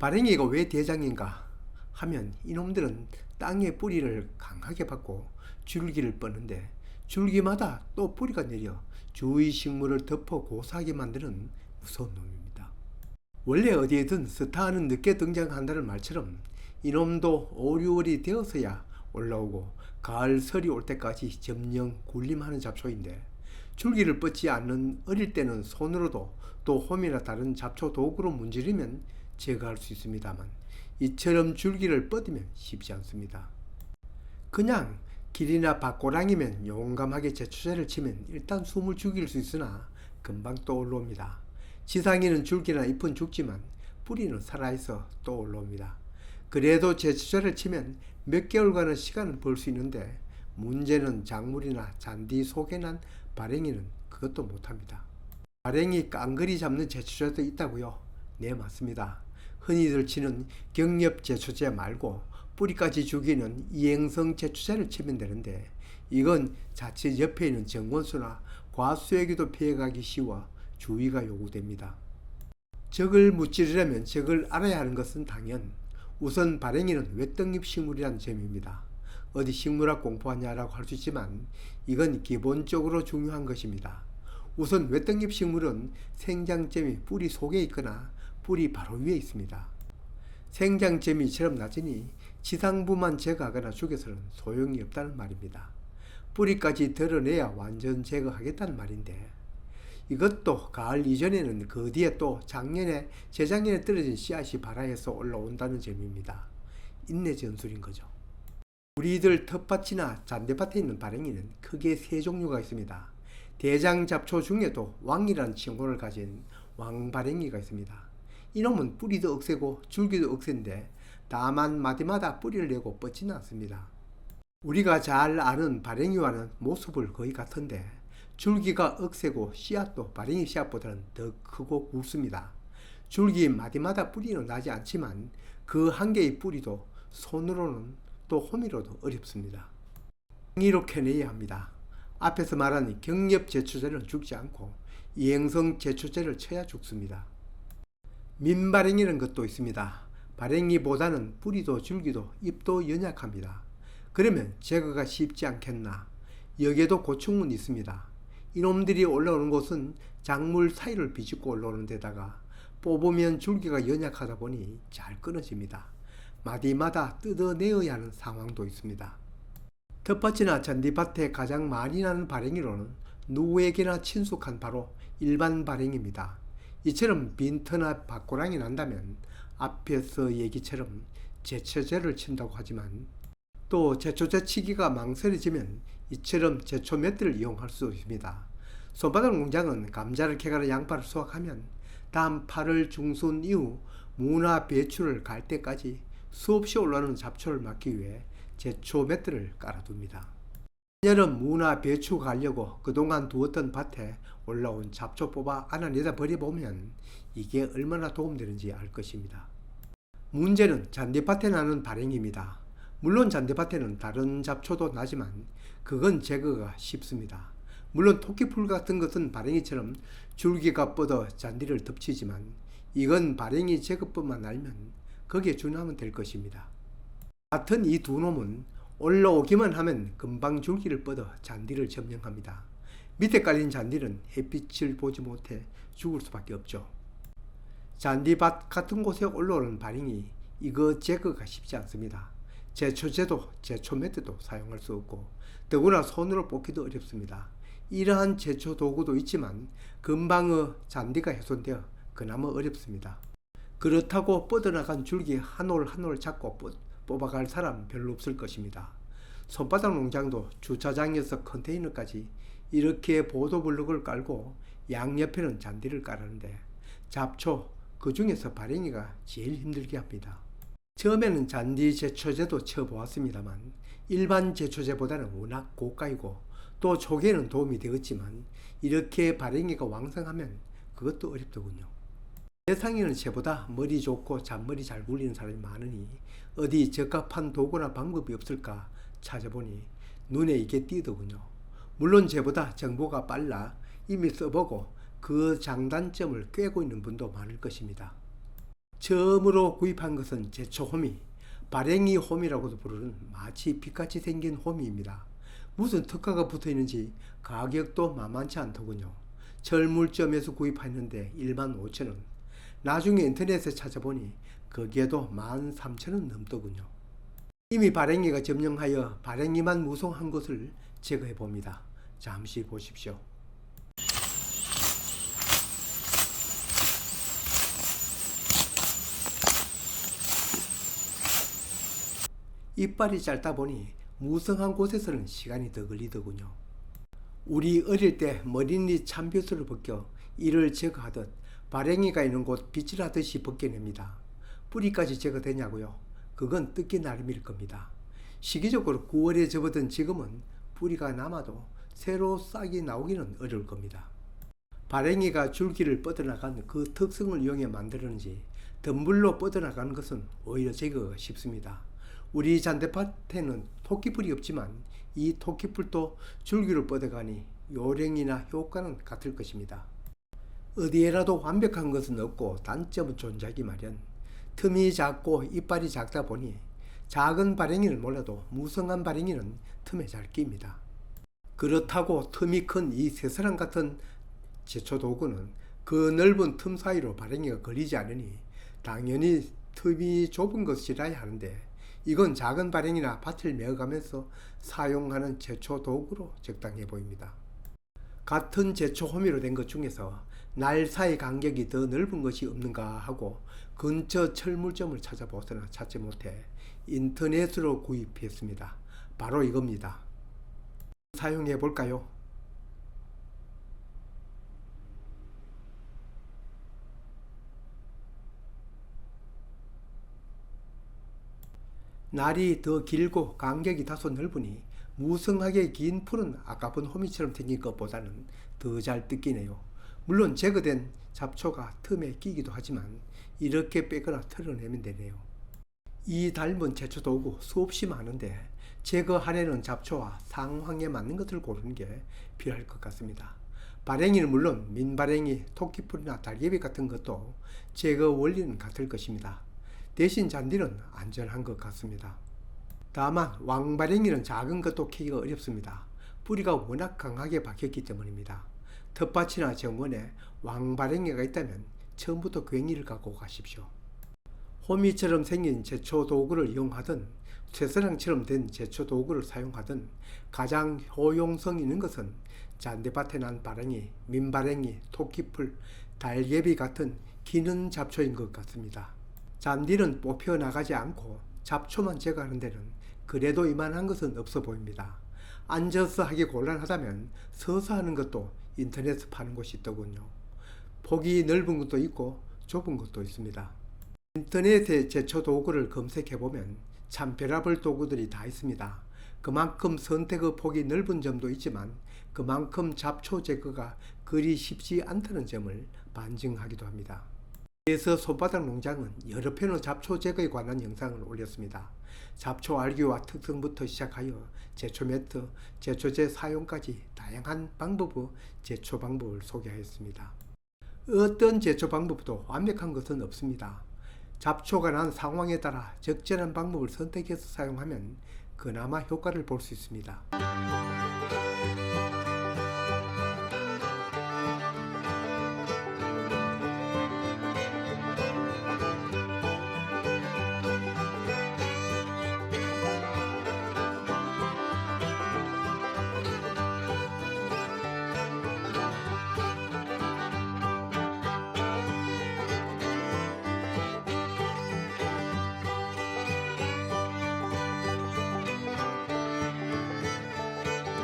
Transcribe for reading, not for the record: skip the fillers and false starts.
발행이가 왜 대장인가 하면 이놈들은 땅에 뿌리를 강하게 받고 줄기를 뻗는데 줄기마다 또 뿌리가 내려 주위 식물을 덮어 고사하게 만드는 무서운 놈입니다. 원래 어디에든 스타는 늦게 등장한다는 말처럼 이놈도 5, 6월이 되어서야 올라오고 가을 설이 올 때까지 점령 군림하는 잡초인데 줄기를 뻗지 않는 어릴 때는 손으로도 또 홈이나 다른 잡초 도구로 문지르면 제거할 수 있습니다만 이처럼 줄기를 뻗으면 쉽지 않습니다. 그냥 길이나 밭고랑이면 용감하게 제초제를 치면 일단 숨을 죽일 수 있으나 금방 또 올라옵니다. 지상에는 줄기나 잎은 죽지만 뿌리는 살아있어 또 올라옵니다. 그래도 제초제를 치면 몇 개월간의 시간을 벌 수 있는데 문제는 작물이나 잔디 속에 난 발행이는 그것도 못합니다. 발행이 깡그리 잡는 제초제도 있다고요? 네, 맞습니다. 흔히들 치는 경렵 제초제 말고 뿌리까지 죽이는 이행성 제초제를 치면 되는데 이건 자칫 옆에 있는 정원수나 과수에게도 피해가기 쉬워 주의가 요구됩니다. 적을 무찌르려면 적을 알아야 하는 것은 당연 우선 발행이는 외떡잎 식물이라는 점입니다. 어디 식물학 공부하냐라고 할 수 있지만 이건 기본적으로 중요한 것입니다. 우선 외떡잎 식물은 생장점이 뿌리 속에 있거나 뿌리 바로 위에 있습니다. 생장점이 이처럼 낮으니 지상부만 제거하거나 죽여서는 소용이 없다는 말입니다. 뿌리까지 드러내야 완전 제거하겠다는 말인데 이것도 가을 이전에는 그 뒤에 또 작년에 재작년에 떨어진 씨앗이 발아에서 올라온다는 점입니다. 인내 전술인 거죠. 우리들 텃밭이나 잔디밭에 있는 발행이는 크게 세 종류가 있습니다. 대장 잡초 중에도 왕이라는 칭호를 가진 왕발행이가 있습니다. 이놈은 뿌리도 억세고 줄기도 억센데 다만 마디마다 뿌리를 내고 뻗지는 않습니다. 우리가 잘 아는 발행이와는 모습을 거의 같은데 줄기가 억세고 씨앗도 발행이 씨앗보다는 더 크고 굵습니다. 줄기 마디마다 뿌리는 나지 않지만 그 한 개의 뿌리도 손으로는 또 호미로도 어렵습니다. 행위로 캐내야 합니다. 앞에서 말한 경렵 제초제는 죽지 않고 이행성 제초제를 쳐야 죽습니다. 민발행이라는 것도 있습니다. 발행이보다는 뿌리도 줄기도 잎도 연약합니다. 그러면 제거가 쉽지 않겠나? 여기에도 고충은 있습니다. 이놈들이 올라오는 곳은 작물 사이를 비집고 올라오는 데다가 뽑으면 줄기가 연약하다 보니 잘 끊어집니다. 마디마다 뜯어내어야 하는 상황도 있습니다. 텃밭이나 잔디밭에 가장 많이 나는 발행이로는 누구에게나 친숙한 바로 일반 발행입니다. 이처럼 빈터나 밭고랑이 난다면 앞에서 얘기처럼 제초제를 친다고 하지만 또 제초제 치기가 망설여지면 이처럼 제초 매트를 이용할 수 있습니다. 손바닥 농장은 감자를 캐가는 양파를 수확하면 다음 8월 중순 이후 무나 배추를 갈 때까지 수없이 올라오는 잡초를 막기 위해 제초 매트를 깔아둡니다. 여름 무나 배추 가려고 그동안 두었던 밭에 올라온 잡초 뽑아 안아내다 버려보면 이게 얼마나 도움되는지 알 것입니다. 문제는 잔디밭에 나는 발행입니다. 물론 잔디밭에는 다른 잡초도 나지만 그건 제거가 쉽습니다. 물론 토끼풀 같은 것은 발행이처럼 줄기가 뻗어 잔디를 덮치지만 이건 발행이 제거법만 알면 거기에 준하면 될 것입니다. 같은 이 두 놈은 올라오기만 하면 금방 줄기를 뻗어 잔디를 점령합니다. 밑에 깔린 잔디는 햇빛을 보지 못해 죽을 수밖에 없죠. 잔디밭 같은 곳에 올라오는 발행이 이거 제거가 쉽지 않습니다. 제초제도 제초매트도 사용할 수 없고 더구나 손으로 뽑기도 어렵습니다. 이러한 제초 도구도 있지만 금방 잔디가 훼손되어 그나마 어렵습니다. 그렇다고 뻗어나간 줄기 한 올 한 올 잡고 뽑아갈 사람 별로 없을 것입니다. 손바닥 농장도 주차장에서 컨테이너까지 이렇게 보도블록을 깔고 양옆에는 잔디를 깔았는데 잡초 그 중에서 발행이가 제일 힘들게 합니다. 처음에는 잔디 제초제도 쳐보았습니다만 일반 제초제보다는 워낙 고가이고 또 초기에는 도움이 되었지만 이렇게 발행이가 왕성하면 그것도 어렵더군요. 세상에는 새보다 머리 좋고 잔머리 잘 굴리는 사람이 많으니 어디 적합한 도구나 방법이 없을까 찾아보니 눈에 이게 띄더군요. 물론 저보다 정보가 빨라 이미 써보고 그 장단점을 꿰고 있는 분도 많을 것입니다. 처음으로 구입한 것은 제초호미, 발행이 홈이라고도 부르는 마치 빛같이 생긴 홈이입니다. 무슨 특가가 붙어있는지 가격도 만만치 않더군요. 철물점에서 구입했는데 15,000원. 나중에 인터넷에 찾아보니 거기에도 13,000원 넘더군요. 이미 발행이가 점령하여 발행이만 무성한 것을 제거해 봅니다. 잠시 보십시오. 이빨이 짧다 보니 무성한 곳에서는 시간이 더 걸리더군요. 우리 어릴 때 머리니 참빗으로 벗겨 이를 제거하듯 발행이가 있는 곳 빗질하듯이 벗겨냅니다. 뿌리까지 제거되냐고요? 그건 뜯기 나름일 겁니다. 시기적으로 9월에 접어든 지금은 뿌리가 남아도 새로 싹이 나오기는 어려울 겁니다. 발행이가 줄기를 뻗어나간 그 특성을 이용해 만들었는지 덤불로 뻗어나가는 것은 오히려 제거가 쉽습니다. 우리 잔디밭에는 토끼풀이 없지만 이 토끼풀도 줄기를 뻗어가니 요령이나 효과는 같을 것입니다. 어디에라도 완벽한 것은 없고 단점은 존재하기 마련. 틈이 작고 이빨이 작다 보니 작은 발행이는 몰라도 무성한 발행이는 틈에 잘 끼입니다. 그렇다고 틈이 큰 이 새사람 같은 제초 도구는 그 넓은 틈 사이로 발행이가 걸리지 않으니 당연히 틈이 좁은 것이라야 하는데 이건 작은 발행이나 밭을 메어가면서 사용하는 제초 도구로 적당해 보입니다. 같은 제초 호미로 된 것 중에서 날 사이 간격이 더 넓은 것이 없는가 하고 근처 철물점을 찾아보서나 찾지 못해 인터넷으로 구입했습니다. 바로 이겁니다. 사용해 볼까요? 날이 더 길고 간격이 다소 넓으니 무성하게 긴 풀은 아까 본 호미처럼 생긴 것보다는 더 잘 뜯기네요. 물론 제거된 잡초가 틈에 끼기도 하지만 이렇게 빼거나 털어내면 되네요. 이 닮은 제초 도구 수없이 많은데 제거하려는 잡초와 상황에 맞는 것을 고르는 게 필요할 것 같습니다. 발행이는 물론 민발행이, 토끼풀이나 달개비 같은 것도 제거 원리는 같을 것입니다. 대신 잔디는 안전한 것 같습니다. 다만 왕발행이는 작은 것도 캐기가 어렵습니다. 뿌리가 워낙 강하게 박혔기 때문입니다. 텃밭이나 정원에 왕발행이가 있다면 처음부터 괭이를 갖고 가십시오. 호미처럼 생긴 제초 도구를 이용하든 쇠사랑처럼 된 제초 도구를 사용하든 가장 효용성 있는 것은 잔디밭에 난 발행이, 민발행이, 토끼풀, 달개비 같은 기는 잡초인 것 같습니다. 잔디는 뽑혀 나가지 않고 잡초만 제거하는 데는 그래도 이만한 것은 없어 보입니다. 앉아서 하기 곤란하다면 서서 하는 것도 인터넷에 파는 곳이 있더군요. 폭이 넓은 것도 있고 좁은 것도 있습니다. 인터넷에 제초 도구를 검색해보면 참 별의별 도구들이 다 있습니다. 그만큼 선택의 폭이 넓은 점도 있지만 그만큼 잡초 제거가 그리 쉽지 않다는 점을 반증하기도 합니다. 그래서 손바닥 농장은 여러 편의 잡초 제거에 관한 영상을 올렸습니다. 잡초 알기와 특성부터 시작하여 제초 매트, 제초제 사용까지 다양한 방법의 제초 방법을 소개하였습니다. 어떤 제초 방법도 완벽한 것은 없습니다. 잡초가 난 상황에 따라 적절한 방법을 선택해서 사용하면 그나마 효과를 볼 수 있습니다.